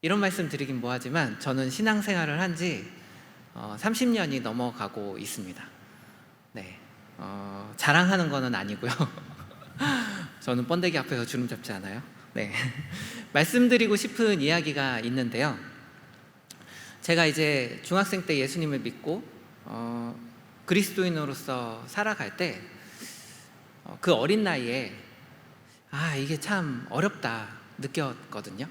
이런 말씀 드리긴 뭐하지만 저는 신앙생활을 한 지 30년이 넘어가고 있습니다. 네, 자랑하는 거는 아니고요. 저는 번데기 앞에서 주름 잡지 않아요. 네, 말씀드리고 싶은 이야기가 있는데요. 제가 이제 중학생 때 예수님을 믿고 그리스도인으로서 살아갈 때 그 어린 나이에 이게 참 어렵다 느꼈거든요.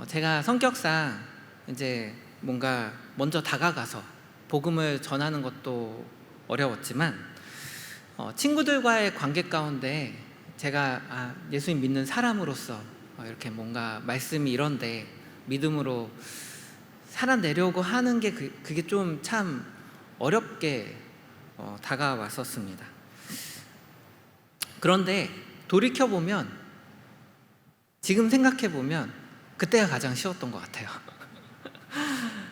제가 성격상 이제 뭔가 먼저 다가가서 복음을 전하는 것도 어려웠지만 친구들과의 관계 가운데 제가 예수님 믿는 사람으로서 이렇게 뭔가 말씀이 이런데 믿음으로 살아내려고 하는 게 그게 좀 참 어렵게 다가왔었습니다. 그런데 돌이켜보면, 지금 생각해보면 그때가 가장 쉬웠던 것 같아요.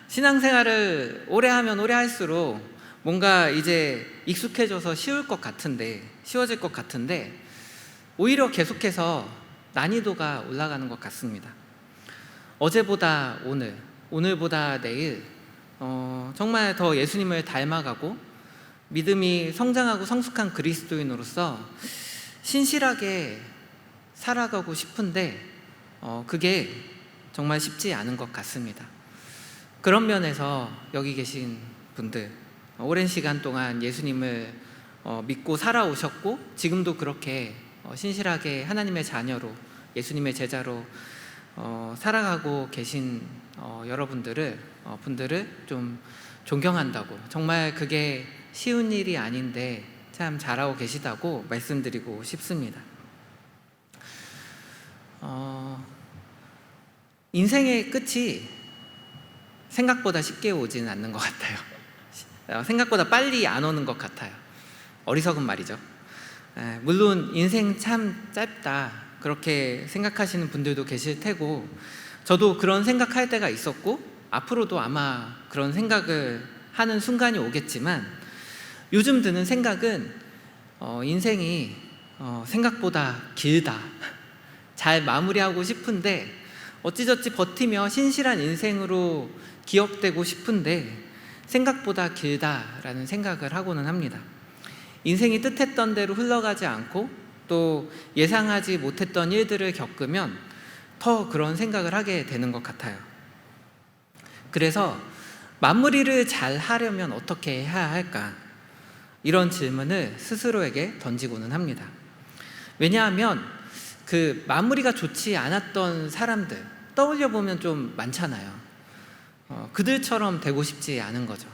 신앙생활을 오래 하면 오래 할수록 뭔가 이제 익숙해져서 쉬워질 것 같은데 오히려 계속해서 난이도가 올라가는 것 같습니다. 어제보다 오늘, 오늘보다 내일 정말 더 예수님을 닮아가고 믿음이 성장하고 성숙한 그리스도인으로서 신실하게 살아가고 싶은데 그게 정말 쉽지 않은 것 같습니다. 그런 면에서 여기 계신 분들, 오랜 시간 동안 예수님을 믿고 살아오셨고 지금도 그렇게 신실하게 하나님의 자녀로, 예수님의 제자로 살아가고 계신 여러분들을 좀 존경한다고, 정말 그게 쉬운 일이 아닌데 참 잘하고 계시다고 말씀드리고 싶습니다. 인생의 끝이 생각보다 쉽게 오지는 않는 것 같아요. 생각보다 빨리 안 오는 것 같아요. 어리석은 말이죠. 물론 인생 참 짧다 그렇게 생각하시는 분들도 계실 테고, 저도 그런 생각할 때가 있었고 앞으로도 아마 그런 생각을 하는 순간이 오겠지만, 요즘 드는 생각은 인생이 생각보다 길다, 잘 마무리하고 싶은데 어찌저찌 버티며 신실한 인생으로 기억되고 싶은데 생각보다 길다라는 생각을 하고는 합니다. 인생이 뜻했던 대로 흘러가지 않고 또 예상하지 못했던 일들을 겪으면 더 그런 생각을 하게 되는 것 같아요. 그래서 마무리를 잘 하려면 어떻게 해야 할까? 이런 질문을 스스로에게 던지고는 합니다. 왜냐하면 그 마무리가 좋지 않았던 사람들 떠올려 보면 좀 많잖아요. 그들처럼 되고 싶지 않은 거죠.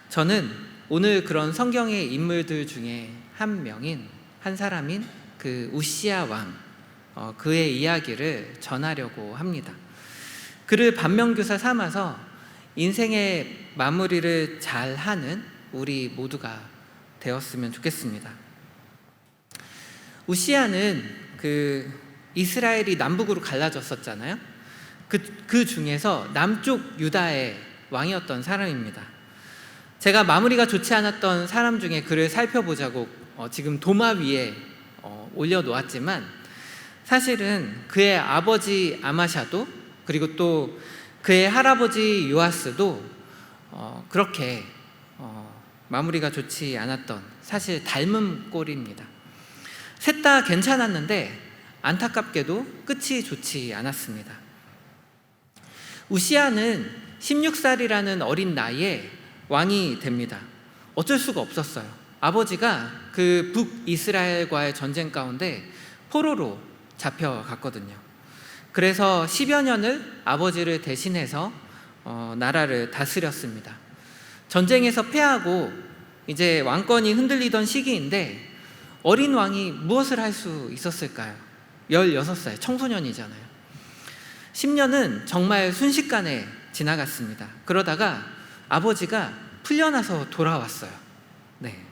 저는 오늘 그런 성경의 인물들 중에 한 사람인 그 우시야 왕, 그의 이야기를 전하려고 합니다. 그를 반면교사 삼아서 인생의 마무리를 잘하는 우리 모두가 되었으면 좋겠습니다. 우시야는 그 이스라엘이 남북으로 갈라졌었잖아요. 그 중에서 남쪽 유다의 왕이었던 사람입니다. 제가 마무리가 좋지 않았던 사람 중에 그를 살펴보자고 지금 도마 위에 올려놓았지만, 사실은 그의 아버지 아마샤도 그리고 또 그의 할아버지 요아스도 그렇게 마무리가 좋지 않았던, 사실 닮은 꼴입니다. 셋 다 괜찮았는데 안타깝게도 끝이 좋지 않았습니다. 우시야는 16살이라는 어린 나이에 왕이 됩니다. 어쩔 수가 없었어요. 아버지가 그 북이스라엘과의 전쟁 가운데 포로로 잡혀갔거든요. 그래서 10여 년을 아버지를 대신해서 나라를 다스렸습니다. 전쟁에서 패하고 이제 왕권이 흔들리던 시기인데 어린 왕이 무엇을 할 수 있었을까요? 16살, 청소년이잖아요. 10년은 정말 순식간에 지나갔습니다. 그러다가 아버지가 풀려나서 돌아왔어요. 네,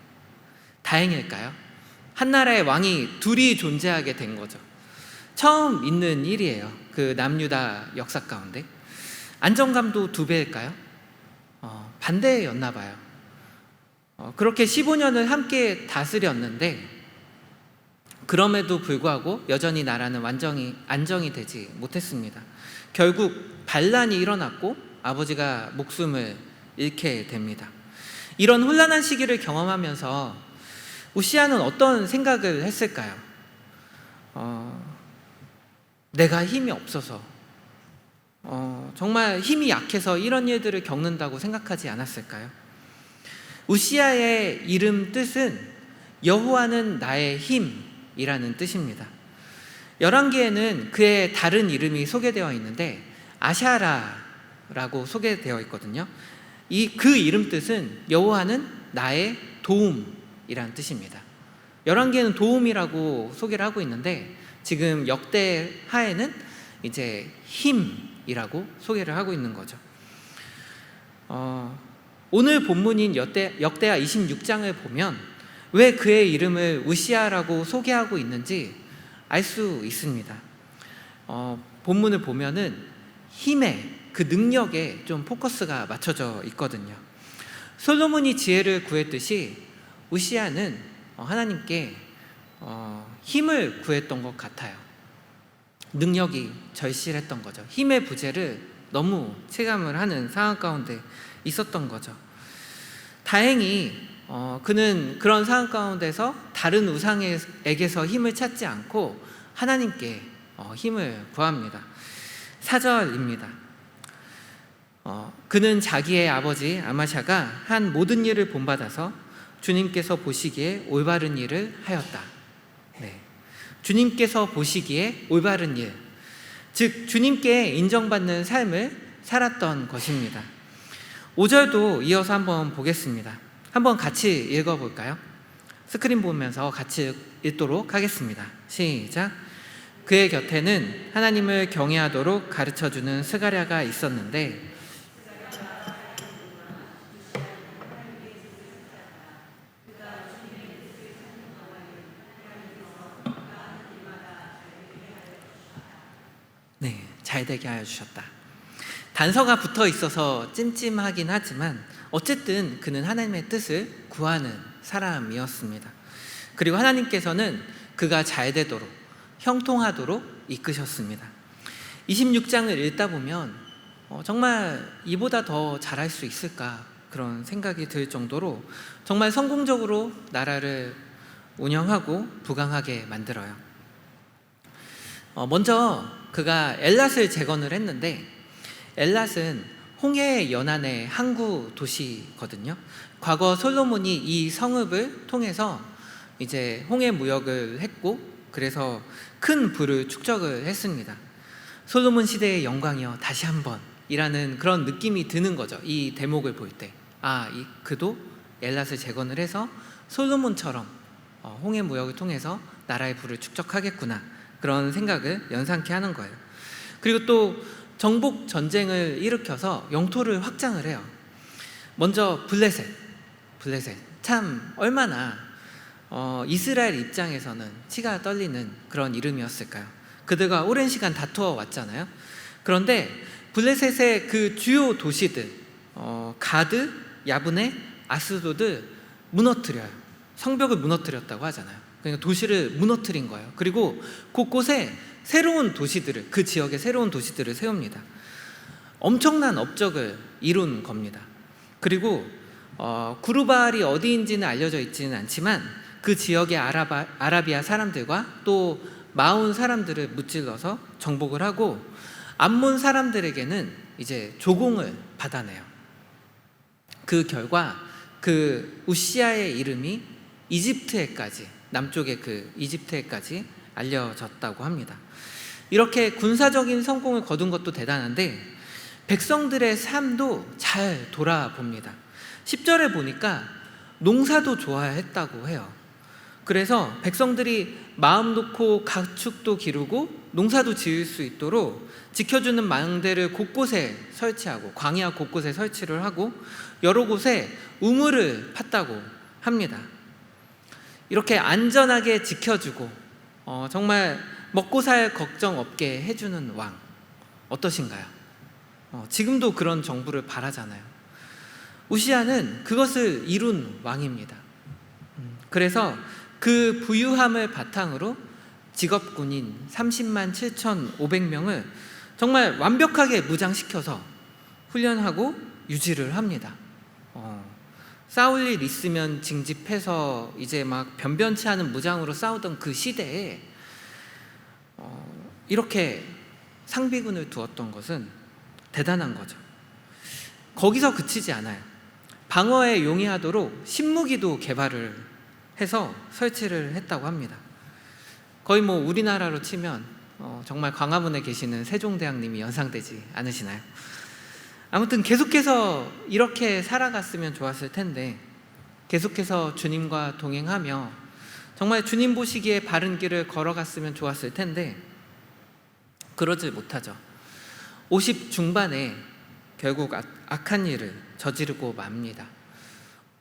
다행일까요? 한 나라의 왕이 둘이 존재하게 된 거죠. 처음 있는 일이에요. 그 남유다 역사 가운데. 안정감도 2배일까요? 반대였나 봐요. 그렇게 15년을 함께 다스렸는데 그럼에도 불구하고 여전히 나라는 완전히 안정이 되지 못했습니다. 결국 반란이 일어났고 아버지가 목숨을 잃게 됩니다. 이런 혼란한 시기를 경험하면서 우시아는 어떤 생각을 했을까요? 내가 힘이 없어서, 정말 힘이 약해서 이런 일들을 겪는다고 생각하지 않았을까요? 우시아의 이름 뜻은 여호와는 나의 힘이라는 뜻입니다. 열왕기에는 그의 다른 이름이 소개되어 있는데 아샤라라고 소개되어 있거든요. 그 이름 뜻은 여호와는 나의 도움이라는 뜻입니다. 열왕기에는 도움이라고 소개를 하고 있는데 지금 역대하에는 이제 힘이라고 소개를 하고 있는 거죠. 오늘 본문인 역대하 26장을 보면 왜 그의 이름을 우시아라고 소개하고 있는지 알 수 있습니다. 본문을 보면은 힘에, 그 능력에 좀 포커스가 맞춰져 있거든요. 솔로몬이 지혜를 구했듯이 우시아는 하나님께 힘을 구했던 것 같아요. 능력이 절실했던 거죠. 힘의 부재를 너무 체감을 하는 상황 가운데 있었던 거죠. 다행히 그는 그런 상황 가운데서 다른 우상에게서 힘을 찾지 않고 하나님께 힘을 구합니다. 4절입니다. 그는 자기의 아버지 아마샤가 한 모든 일을 본받아서 주님께서 보시기에 올바른 일을 하였다. 네. 주님께서 보시기에 올바른 일, 즉 주님께 인정받는 삶을 살았던 것입니다. 5절도 이어서 한번 보겠습니다. 한번 같이 읽어볼까요? 스크린 보면서 같이 읽도록 하겠습니다. 시작. 그의 곁에는 하나님을 경외하도록 가르쳐주는 스가랴가 있었는데 네, 잘 되게 하여 주셨다. 단서가 붙어 있어서 찜찜하긴 하지만 어쨌든 그는 하나님의 뜻을 구하는 사람이었습니다. 그리고 하나님께서는 그가 잘 되도록, 형통하도록 이끄셨습니다. 26장을 읽다 보면 정말 이보다 더 잘할 수 있을까 그런 생각이 들 정도로 정말 성공적으로 나라를 운영하고 부강하게 만들어요. 먼저 그가 엘랏을 재건을 했는데 엘랏은 홍해 연안의 항구 도시거든요. 과거 솔로몬이 이 성읍을 통해서 이제 홍해 무역을 했고 그래서 큰 부를 축적을 했습니다. 솔로몬 시대의 영광이여 다시 한번 이라는 그런 느낌이 드는 거죠. 이 대목을 볼 때 그도 엘랏을 재건을 해서 솔로몬처럼 홍해 무역을 통해서 나라의 부를 축적하겠구나 그런 생각을 연상케 하는 거예요. 그리고 또 정복 전쟁을 일으켜서 영토를 확장을 해요. 먼저 블레셋 참 얼마나 이스라엘 입장에서는 치가 떨리는 그런 이름이었을까요? 그들과 오랜 시간 다투어 왔잖아요. 그런데 블레셋의 그 주요 도시들 가드, 야브네, 아스도드 무너뜨려요. 성벽을 무너뜨렸다고 하잖아요. 그러니까 도시를 무너뜨린 거예요. 그리고 곳곳에 새로운 도시들을, 그 지역에 새로운 도시들을 세웁니다. 엄청난 업적을 이룬 겁니다. 그리고 구르발이 어디인지는 알려져 있지는 않지만 그 지역의 아라비아 사람들과 또 마온 사람들을 무찔러서 정복을 하고 암몬 사람들에게는 이제 조공을 받아내요. 그 결과 그 우시아의 이름이 이집트에까지, 남쪽의 그 이집트에까지 알려졌다고 합니다. 이렇게 군사적인 성공을 거둔 것도 대단한데 백성들의 삶도 잘 돌아봅니다. 10절에 보니까 농사도 좋아했다고 해요. 그래서 백성들이 마음 놓고 가축도 기르고 농사도 지을 수 있도록 지켜주는 망대를 곳곳에 설치하고 광야 곳곳에 설치를 하고 여러 곳에 우물을 팠다고 합니다. 이렇게 안전하게 지켜주고 정말 먹고 살 걱정 없게 해주는 왕 어떠신가요? 지금도 그런 정부를 바라잖아요. 우시아는 그것을 이룬 왕입니다. 그래서 그 부유함을 바탕으로 직업군인 30만 7,500명을 정말 완벽하게 무장시켜서 훈련하고 유지를 합니다. 싸울 일 있으면 징집해서 이제 막 변변치 않은 무장으로 싸우던 그 시대에 이렇게 상비군을 두었던 것은 대단한 거죠. 거기서 그치지 않아요. 방어에 용이하도록 신무기도 개발을 해서 설치를 했다고 합니다. 거의 뭐 우리나라로 치면 정말 광화문에 계시는 세종대왕님이 연상되지 않으시나요? 아무튼 계속해서 이렇게 살아갔으면 좋았을 텐데, 계속해서 주님과 동행하며 정말 주님 보시기에 바른 길을 걸어갔으면 좋았을 텐데 그러지 못하죠. 50 중반에 결국 악한 일을 저지르고 맙니다.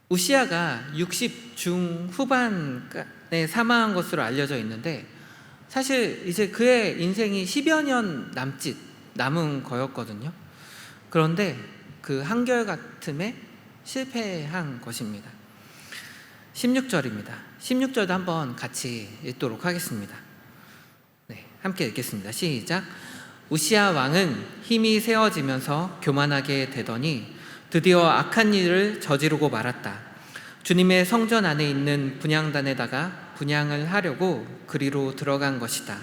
우시야가 60 중후반에 사망한 것으로 알려져 있는데, 사실 이제 그의 인생이 10여 년 남은 거였거든요. 그런데 그 한결같음에 실패한 것입니다. 16절입니다. 16절도 한번 같이 읽도록 하겠습니다. 네, 함께 읽겠습니다. 시작. 우시야 왕은 힘이 세워지면서 교만하게 되더니 드디어 악한 일을 저지르고 말았다. 주님의 성전 안에 있는 분향단에다가 분향을 하려고 그리로 들어간 것이다.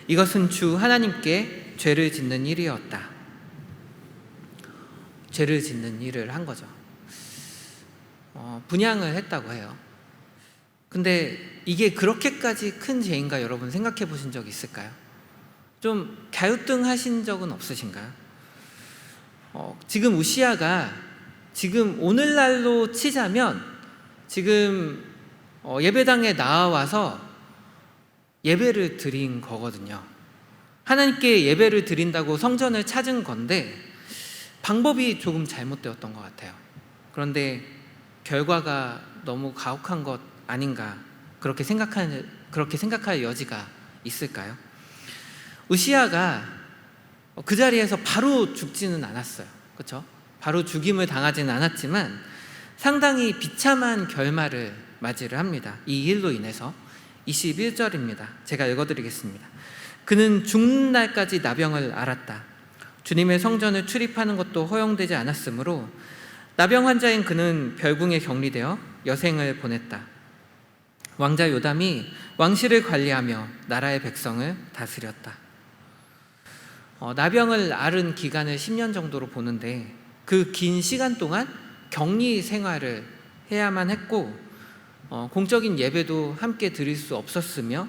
이것은 주 하나님께 죄를 짓는 일이었다. 죄를 짓는 일을 한 거죠. 분향을 했다고 해요. 근데 이게 그렇게까지 큰 죄인가 여러분 생각해 보신 적 있을까요? 좀 갸우뚱하신 적은 없으신가요? 지금 우시야가 지금 오늘날로 치자면 지금 예배당에 나와서 예배를 드린 거거든요. 하나님께 예배를 드린다고 성전을 찾은 건데 방법이 조금 잘못되었던 것 같아요. 그런데 결과가 너무 가혹한 것 아닌가, 그렇게 생각할 여지가 있을까요? 우시야가 그 자리에서 바로 죽지는 않았어요. 그렇죠? 바로 죽임을 당하지는 않았지만 상당히 비참한 결말을 맞이를 합니다. 이 일로 인해서. 21절입니다. 제가 읽어드리겠습니다. 그는 죽는 날까지 나병을 앓았다. 주님의 성전을 출입하는 것도 허용되지 않았으므로 나병 환자인 그는 별궁에 격리되어 여생을 보냈다. 왕자 요담이 왕실을 관리하며 나라의 백성을 다스렸다. 나병을 앓은 기간을 10년 정도로 보는데 그 긴 시간 동안 격리 생활을 해야만 했고 공적인 예배도 함께 드릴 수 없었으며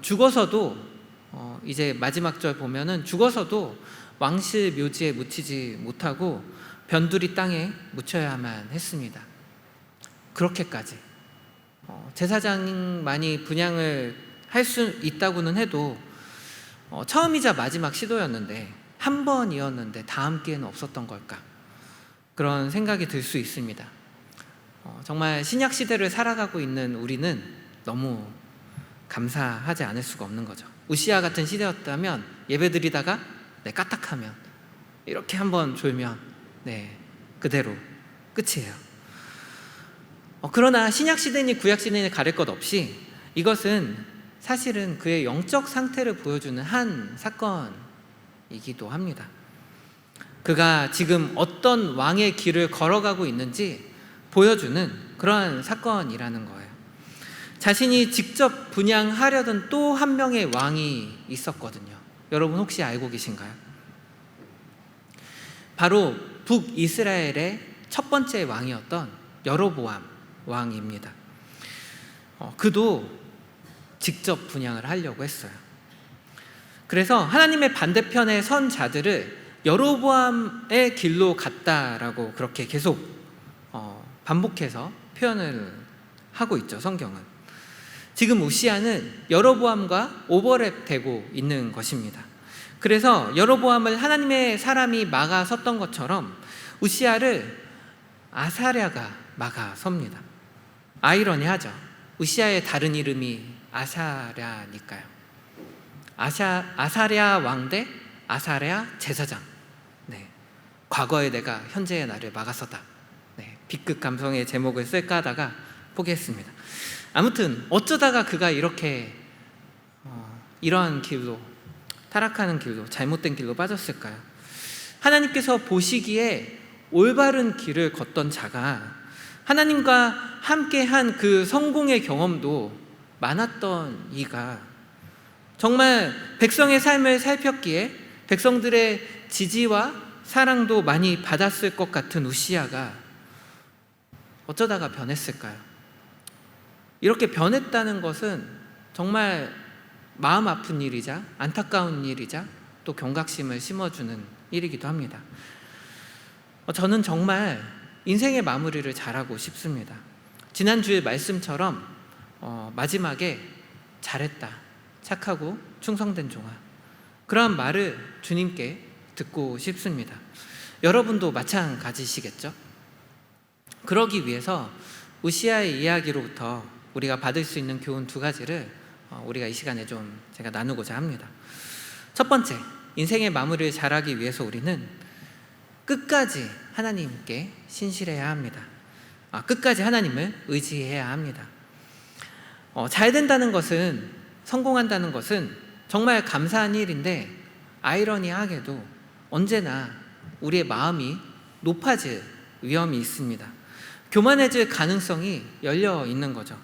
죽어서도 이제 마지막 절 보면은 죽어서도 왕실 묘지에 묻히지 못하고 변두리 땅에 묻혀야만 했습니다. 그렇게까지 제사장만이 분향을 할 수 있다고는 해도 처음이자 마지막 시도였는데 한 번이었는데 다음 기회는 없었던 걸까, 그런 생각이 들 수 있습니다. 정말 신약 시대를 살아가고 있는 우리는 너무 감사하지 않을 수가 없는 거죠. 우시야 같은 시대였다면 예배드리다가 까딱하면 이렇게 한번 졸면 그대로 끝이에요. 그러나 신약 시대니 구약 시대니 가릴 것 없이 이것은 사실은 그의 영적 상태를 보여주는 한 사건이기도 합니다. 그가 지금 어떤 왕의 길을 걸어가고 있는지 보여주는 그러한 사건이라는 거예요. 자신이 직접 분향하려던 또 한 명의 왕이 있었거든요. 여러분 혹시 알고 계신가요? 바로 북이스라엘의 첫 번째 왕이었던 여로보암 왕입니다. 그도 직접 분향을 하려고 했어요. 그래서 하나님의 반대편에 선 자들을 여로보암의 길로 갔다라고 그렇게 계속 반복해서 표현을 하고 있죠, 성경은. 지금 우시야는 여로보암과 오버랩되고 있는 것입니다. 그래서 여로보암을 하나님의 사람이 막아섰던 것처럼 우시야를 아사랴가 막아섭니다. 아이러니하죠. 우시야의 다른 이름이 아사랴니까요. 아사랴 왕 대 아사랴 제사장. 과거의 내가 현재의 나를 막아서다. B급 감성의 제목을 쓸까 하다가 포기했습니다. 아무튼 어쩌다가 그가 이렇게 이러한 길로 타락하는 길로, 잘못된 길로 빠졌을까요? 하나님께서 보시기에 올바른 길을 걷던 자가 하나님과 함께한 그 성공의 경험도 많았던 이가 정말 백성의 삶을 살폈기에 백성들의 지지와 사랑도 많이 받았을 것 같은 우시야가 어쩌다가 변했을까요? 이렇게 변했다는 것은 정말 마음 아픈 일이자 안타까운 일이자 또 경각심을 심어주는 일이기도 합니다. 저는 정말 인생의 마무리를 잘하고 싶습니다. 지난주의 말씀처럼 마지막에 잘했다, 착하고 충성된 종아, 그러한 말을 주님께 듣고 싶습니다. 여러분도 마찬가지시겠죠? 그러기 위해서 우시야의 이야기로부터 우리가 받을 수 있는 교훈 2가지를 우리가 이 시간에 좀 제가 나누고자 합니다. 첫 번째, 인생의 마무리를 잘하기 위해서 우리는 끝까지 하나님께 신실해야 합니다. 끝까지 하나님을 의지해야 합니다. 잘 된다는 것은, 성공한다는 것은 정말 감사한 일인데 아이러니하게도 언제나 우리의 마음이 높아질 위험이 있습니다. 교만해질 가능성이 열려 있는 거죠.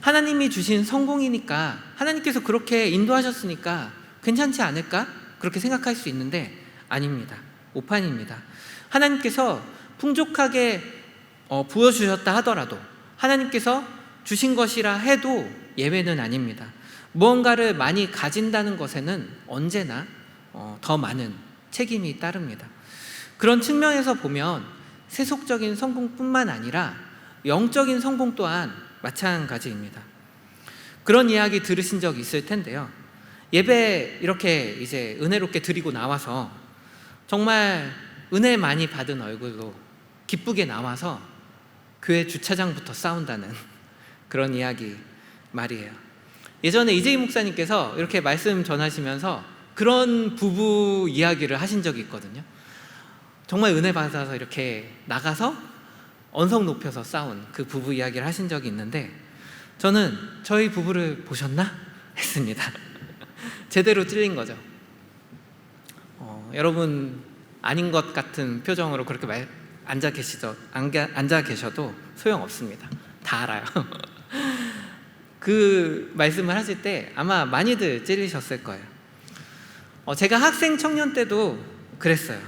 하나님이 주신 성공이니까, 하나님께서 그렇게 인도하셨으니까 괜찮지 않을까? 그렇게 생각할 수 있는데 아닙니다. 오판입니다. 하나님께서 풍족하게 부어주셨다 하더라도, 하나님께서 주신 것이라 해도 예외는 아닙니다. 무언가를 많이 가진다는 것에는 언제나 더 많은 책임이 따릅니다. 그런 측면에서 보면 세속적인 성공뿐만 아니라 영적인 성공 또한 마찬가지입니다. 그런 이야기 들으신 적 있을 텐데요. 예배 이렇게 이제 은혜롭게 드리고 나와서 정말 은혜 많이 받은 얼굴로 기쁘게 나와서 교회 주차장부터 싸운다는 그런 이야기 말이에요. 예전에 이재희 목사님께서 이렇게 말씀 전하시면서 그런 부부 이야기를 하신 적이 있거든요. 정말 은혜 받아서 이렇게 나가서 언성 높여서 싸운 그 부부 이야기를 하신 적이 있는데, 저는 저희 부부를 보셨나? 했습니다. 제대로 찔린 거죠. 여러분 아닌 것 같은 표정으로 그렇게 앉아 계셔도 소용없습니다. 다 알아요. 그 말씀을 하실 때 아마 많이들 찔리셨을 거예요. 제가 학생 청년 때도 그랬어요.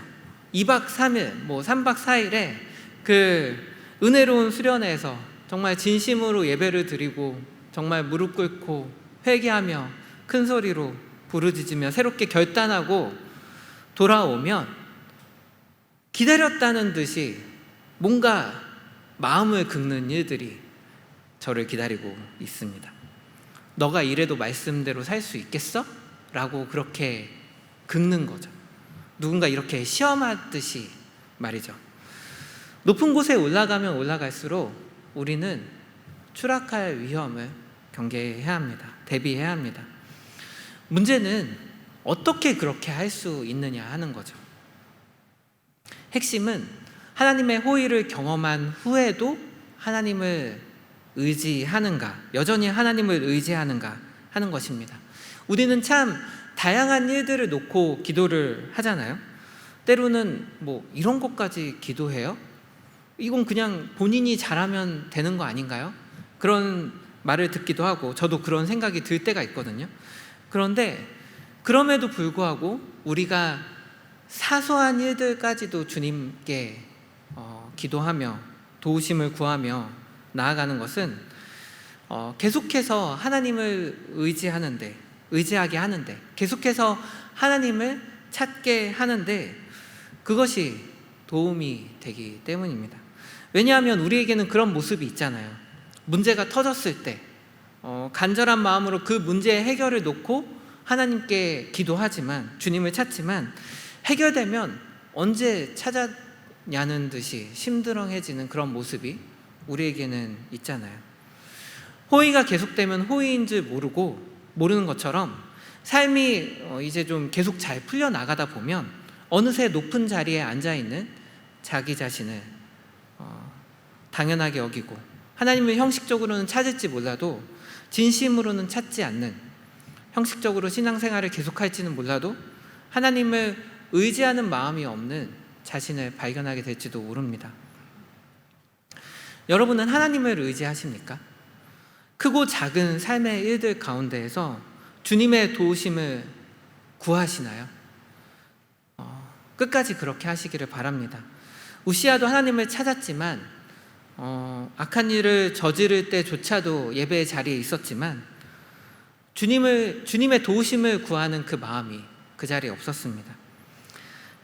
2박 3일, 3박 4일에 그 은혜로운 수련회에서 정말 진심으로 예배를 드리고 정말 무릎 꿇고 회개하며 큰 소리로 부르짖으며 새롭게 결단하고 돌아오면 기다렸다는 듯이 뭔가 마음을 긁는 일들이 저를 기다리고 있습니다. 너가 이래도 말씀대로 살 수 있겠어? 라고 그렇게 긁는 거죠. 누군가 이렇게 시험하듯이 말이죠. 높은 곳에 올라가면 올라갈수록 우리는 추락할 위험을 경계해야 합니다. 대비해야 합니다. 문제는 어떻게 그렇게 할 수 있느냐 하는 거죠. 핵심은 하나님의 호의를 경험한 후에도 하나님을 의지하는가, 여전히 하나님을 의지하는가 하는 것입니다. 우리는 참 다양한 일들을 놓고 기도를 하잖아요. 때로는 이런 것까지 기도해요? 이건 그냥 본인이 잘하면 되는 거 아닌가요? 그런 말을 듣기도 하고 저도 그런 생각이 들 때가 있거든요. 그런데 그럼에도 불구하고 우리가 사소한 일들까지도 주님께 기도하며 도우심을 구하며 나아가는 것은 계속해서 하나님을 의지하게 하는데, 계속해서 하나님을 찾게 하는데 그것이 도움이 되기 때문입니다. 왜냐하면 우리에게는 그런 모습이 있잖아요. 문제가 터졌을 때 간절한 마음으로 그 문제의 해결을 놓고 하나님께 기도하지만, 주님을 찾지만 해결되면 언제 찾았냐는 듯이 심드렁해지는 그런 모습이 우리에게는 있잖아요. 호의가 계속되면 호의인 줄 모르는 것처럼 삶이 이제 좀 계속 잘 풀려나가다 보면 어느새 높은 자리에 앉아있는 자기 자신을 당연하게 여기고, 하나님을 형식적으로는 찾을지 몰라도 진심으로는 찾지 않는, 형식적으로 신앙생활을 계속할지는 몰라도 하나님을 의지하는 마음이 없는 자신을 발견하게 될지도 모릅니다. 여러분은 하나님을 의지하십니까? 크고 작은 삶의 일들 가운데에서 주님의 도우심을 구하시나요? 끝까지 그렇게 하시기를 바랍니다. 우시아도 하나님을 찾았지만 악한 일을 저지를 때조차도 예배의 자리에 있었지만 주님의 도우심을 구하는 그 마음이 그 자리에 없었습니다.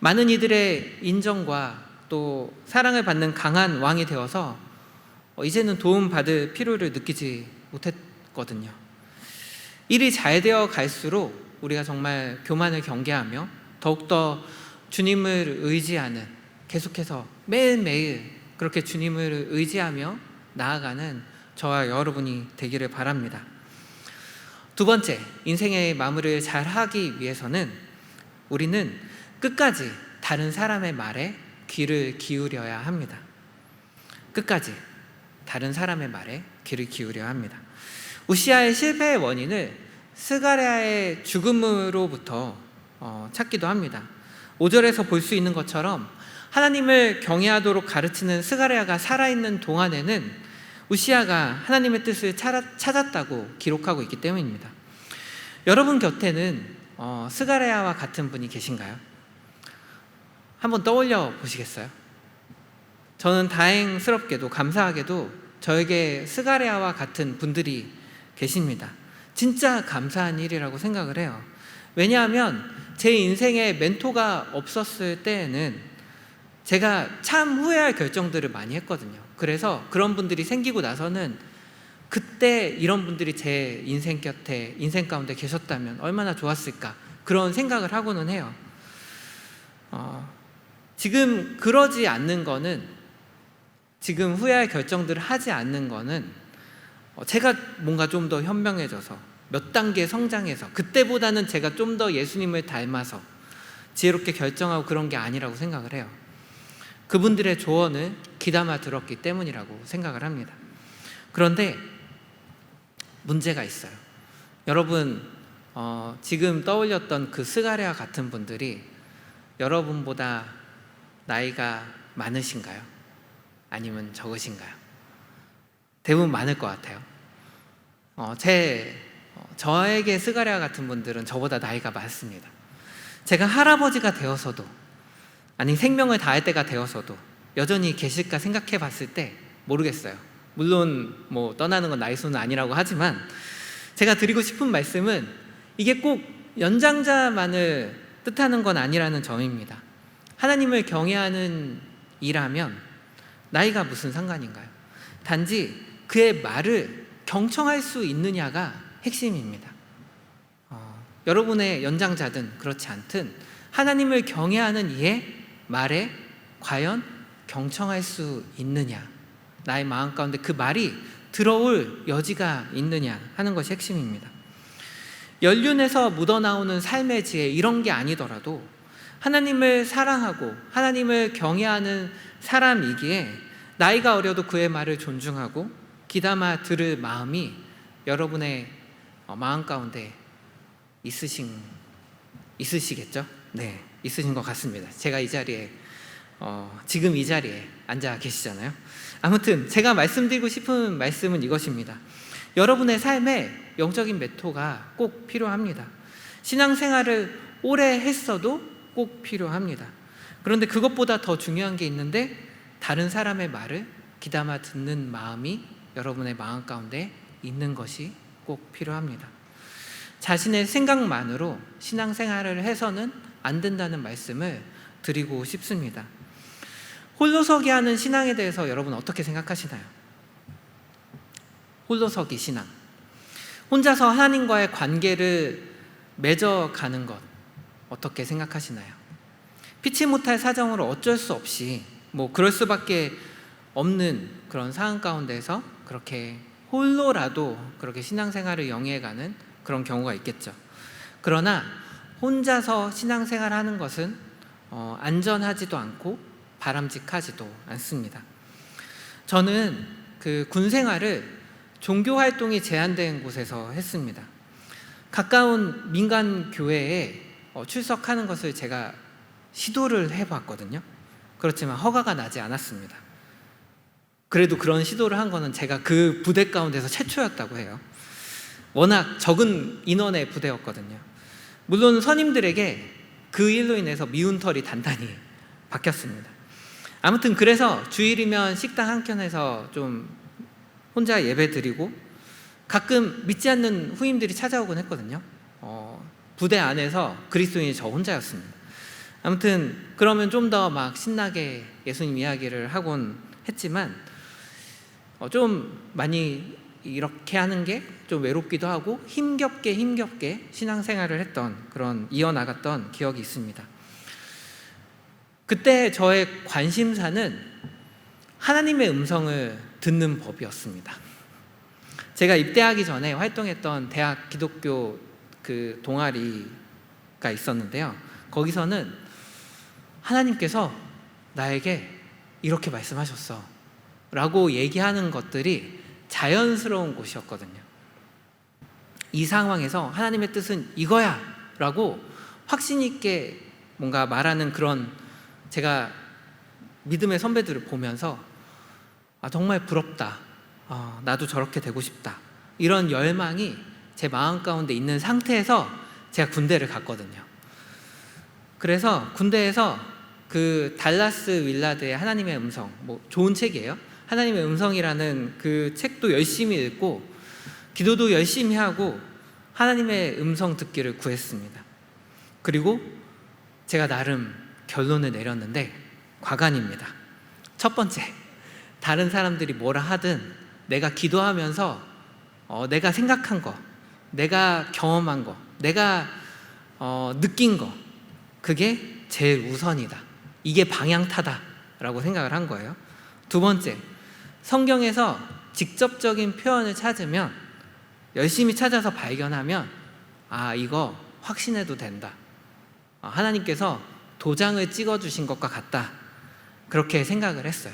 많은 이들의 인정과 또 사랑을 받는 강한 왕이 되어서 이제는 도움받을 필요를 느끼지 못했거든요. 일이 잘 되어 갈수록 우리가 정말 교만을 경계하며 더욱더 주님을 의지하는, 계속해서 매일매일 그렇게 주님을 의지하며 나아가는 저와 여러분이 되기를 바랍니다. 두 번째, 인생의 마무리를 잘 하기 위해서는 우리는 끝까지 다른 사람의 말에 귀를 기울여야 합니다. 끝까지 다른 사람의 말에 귀를 기울여야 합니다. 우시아의 실패의 원인을 스가랴의 죽음으로부터 찾기도 합니다. 5절에서 볼 수 있는 것처럼 하나님을 경외하도록 가르치는 스가랴가 살아있는 동안에는 우시아가 하나님의 뜻을 찾았다고 기록하고 있기 때문입니다. 여러분 곁에는 스가랴와 같은 분이 계신가요? 한번 떠올려 보시겠어요? 저는 다행스럽게도 감사하게도 저에게 스가랴와 같은 분들이 계십니다. 진짜 감사한 일이라고 생각을 해요. 왜냐하면 제 인생에 멘토가 없었을 때에는 제가 참 후회할 결정들을 많이 했거든요. 그래서 그런 분들이 생기고 나서는 그때 이런 분들이 제 인생 가운데 계셨다면 얼마나 좋았을까, 그런 생각을 하고는 해요. 지금 그러지 않는 거는, 지금 후회할 결정들을 하지 않는 거는 제가 뭔가 좀 더 현명해져서 몇 단계 성장해서 그때보다는 제가 좀 더 예수님을 닮아서 지혜롭게 결정하고 그런 게 아니라고 생각을 해요. 그분들의 조언을 귀담아 들었기 때문이라고 생각을 합니다. 그런데 문제가 있어요. 여러분, 지금 떠올렸던 그 스가랴 같은 분들이 여러분보다 나이가 많으신가요? 아니면 적으신가요? 대부분 많을 것 같아요. 저에게 스가랴 같은 분들은 저보다 나이가 많습니다. 제가 할아버지가 되어서도, 아니 생명을 다할 때가 되어서도 여전히 계실까 생각해 봤을 때 모르겠어요. 물론 뭐 떠나는 건 나이 수는 아니라고 하지만 제가 드리고 싶은 말씀은 이게 꼭 연장자만을 뜻하는 건 아니라는 점입니다. 하나님을 경외하는 이라면 나이가 무슨 상관인가요? 단지 그의 말을 경청할 수 있느냐가 핵심입니다. 여러분의 연장자든 그렇지 않든 하나님을 경외하는 이의 말에 과연 경청할 수 있느냐, 나의 마음 가운데 그 말이 들어올 여지가 있느냐 하는 것이 핵심입니다. 연륜에서 묻어나오는 삶의 지혜, 이런 게 아니더라도 하나님을 사랑하고 하나님을 경외하는 사람이기에 나이가 어려도 그의 말을 존중하고 귀담아 들을 마음이 여러분의 마음 가운데 있으시겠죠? 네, 있으신 것 같습니다. 제가 이 자리에 지금 이 자리에 앉아 계시잖아요. 아무튼 제가 말씀드리고 싶은 말씀은 이것입니다. 여러분의 삶에 영적인 멘토가 꼭 필요합니다. 신앙생활을 오래 했어도 꼭 필요합니다. 그런데 그것보다 더 중요한 게 있는데, 다른 사람의 말을 귀담아 듣는 마음이 여러분의 마음 가운데 있는 것이 꼭 필요합니다. 자신의 생각만으로 신앙생활을 해서는 안 된다는 말씀을 드리고 싶습니다. 홀로서기 하는 신앙에 대해서 여러분 어떻게 생각하시나요? 홀로서기 신앙, 혼자서 하나님과의 관계를 맺어가는 것 어떻게 생각하시나요? 피치 못할 사정으로 어쩔 수 없이 그럴 수밖에 없는 그런 상황 가운데서 그렇게 홀로라도 그렇게 신앙생활을 영위해가는 그런 경우가 있겠죠. 그러나 혼자서 신앙생활하는 것은 안전하지도 않고 바람직하지도 않습니다. 저는 그 군생활을 종교활동이 제한된 곳에서 했습니다. 가까운 민간 교회에 출석하는 것을 제가 시도를 해봤거든요. 그렇지만 허가가 나지 않았습니다. 그래도 그런 시도를 한 거는 제가 그 부대 가운데서 최초였다고 해요. 워낙 적은 인원의 부대였거든요. 물론 선임들에게 그 일로 인해서 미운 털이 단단히 박혔습니다. 아무튼 그래서 주일이면 식당 한 켠에서 좀 혼자 예배 드리고 가끔 믿지 않는 후임들이 찾아오곤 했거든요. 부대 안에서 그리스도인이 저 혼자였습니다. 아무튼 그러면 좀 더 막 신나게 예수님 이야기를 하곤 했지만 좀 많이 이렇게 하는 게 좀 외롭기도 하고 힘겹게 신앙생활을 했던, 그런 이어나갔던 기억이 있습니다. 그때 저의 관심사는 하나님의 음성을 듣는 법이었습니다. 제가 입대하기 전에 활동했던 대학 기독교 그 동아리가 있었는데요. 거기서는 하나님께서 나에게 이렇게 말씀하셨어 라고 얘기하는 것들이 자연스러운 곳이었거든요. 이 상황에서 하나님의 뜻은 이거야 라고 확신 있게 뭔가 말하는 그런, 제가 믿음의 선배들을 보면서 정말 부럽다, 나도 저렇게 되고 싶다, 이런 열망이 제 마음 가운데 있는 상태에서 제가 군대를 갔거든요. 그래서 군대에서 그 달라스 윌라드의 하나님의 음성, 좋은 책이에요. 하나님의 음성이라는 그 책도 열심히 읽고 기도도 열심히 하고 하나님의 음성 듣기를 구했습니다. 그리고 제가 나름 결론을 내렸는데 과관입니다. 첫 번째, 다른 사람들이 뭐라 하든 내가 기도하면서 내가 생각한 거, 내가 경험한 거, 내가 느낀 거, 그게 제일 우선이다. 이게 방향타다라고 생각을 한 거예요. 두 번째, 성경에서 직접적인 표현을 찾으면, 열심히 찾아서 발견하면 이거 확신해도 된다. 하나님께서 도장을 찍어주신 것과 같다. 그렇게 생각을 했어요.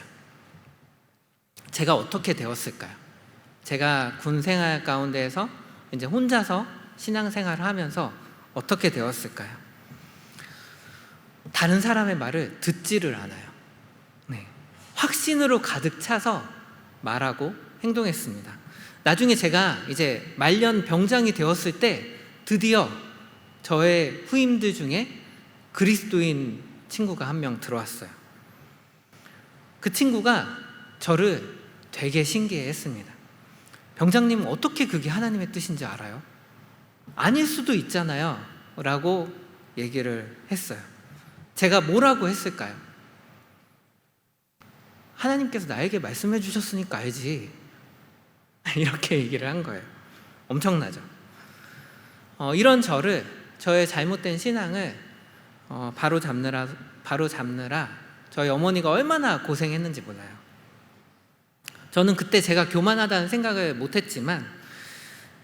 제가 어떻게 되었을까요? 제가 군 생활 가운데에서 이제 혼자서 신앙생활을 하면서 어떻게 되었을까요? 다른 사람의 말을 듣지를 않아요. 확신으로 가득 차서 말하고 행동했습니다. 나중에 제가 이제 말년 병장이 되었을 때 드디어 저의 후임들 중에 그리스도인 친구가 한 명 들어왔어요. 그 친구가 저를 되게 신기해했습니다. 병장님은 어떻게 그게 하나님의 뜻인지 알아요? 아닐 수도 있잖아요 라고 얘기를 했어요. 제가 뭐라고 했을까요? 하나님께서 나에게 말씀해 주셨으니까 알지, 이렇게 얘기를 한 거예요. 엄청나죠? 이런 저의 잘못된 신앙을 바로 잡느라 저희 어머니가 얼마나 고생했는지 몰라요. 저는 그때 제가 교만하다는 생각을 못했지만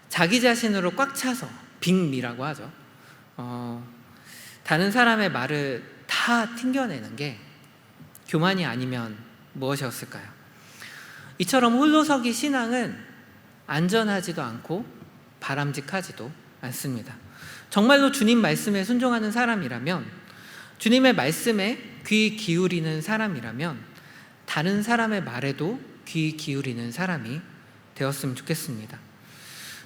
자기 자신으로 꽉 차서, 빅미라고 하죠. 다른 사람의 말을 다 튕겨내는 게 교만이 아니면 무엇이었을까요? 이처럼 홀로서기 신앙은 안전하지도 않고 바람직하지도 않습니다. 정말로 주님 말씀에 순종하는 사람이라면, 주님의 말씀에 귀 기울이는 사람이라면 다른 사람의 말에도 귀 기울이는 사람이 되었으면 좋겠습니다.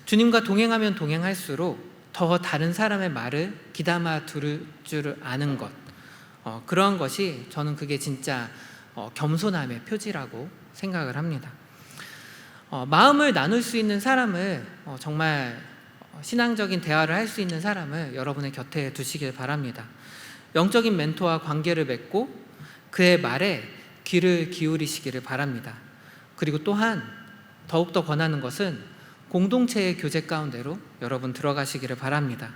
주님과 동행하면 동행할수록 더 다른 사람의 말을 귀담아 들을 줄 아는 것, 그런 것이 저는 그게 진짜 겸손함의 표지라고 생각을 합니다. 마음을 나눌 수 있는 사람을, 정말 신앙적인 대화를 할 수 있는 사람을 여러분의 곁에 두시길 바랍니다. 영적인 멘토와 관계를 맺고 그의 말에 귀를 기울이시기를 바랍니다. 그리고 또한 더욱더 권하는 것은 공동체의 교제 가운데로 여러분 들어가시기를 바랍니다.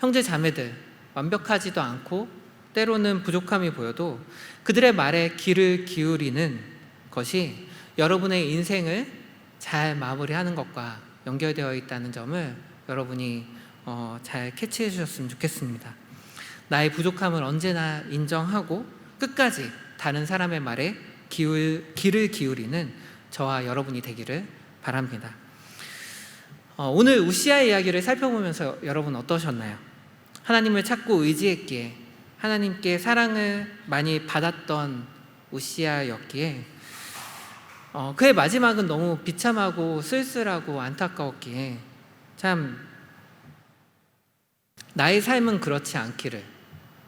형제 자매들, 완벽하지도 않고 때로는 부족함이 보여도 그들의 말에 귀를 기울이는 것이 여러분의 인생을 잘 마무리하는 것과 연결되어 있다는 점을 여러분이 잘 캐치해 주셨으면 좋겠습니다. 나의 부족함을 언제나 인정하고 끝까지 다른 사람의 말에 귀를 기울이는 저와 여러분이 되기를 바랍니다. 오늘 우시아의 이야기를 살펴보면서 여러분 어떠셨나요? 하나님을 찾고 의지했기에 하나님께 사랑을 많이 받았던 우시아였기에 그의 마지막은 너무 비참하고 쓸쓸하고 안타까웠기에 참 나의 삶은 그렇지 않기를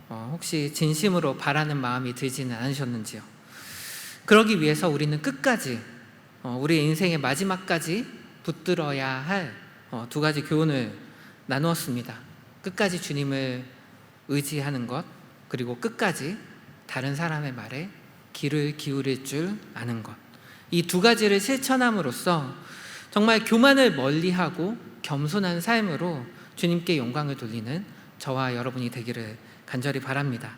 혹시 진심으로 바라는 마음이 들지는 않으셨는지요? 그러기 위해서 우리는 끝까지 우리 인생의 마지막까지 붙들어야 할 두 가지 교훈을 나누었습니다. 끝까지 주님을 의지하는 것, 그리고 끝까지 다른 사람의 말에 귀를 기울일 줄 아는 것. 이 두 가지를 실천함으로써 정말 교만을 멀리하고 겸손한 삶으로 주님께 영광을 돌리는 저와 여러분이 되기를 간절히 바랍니다.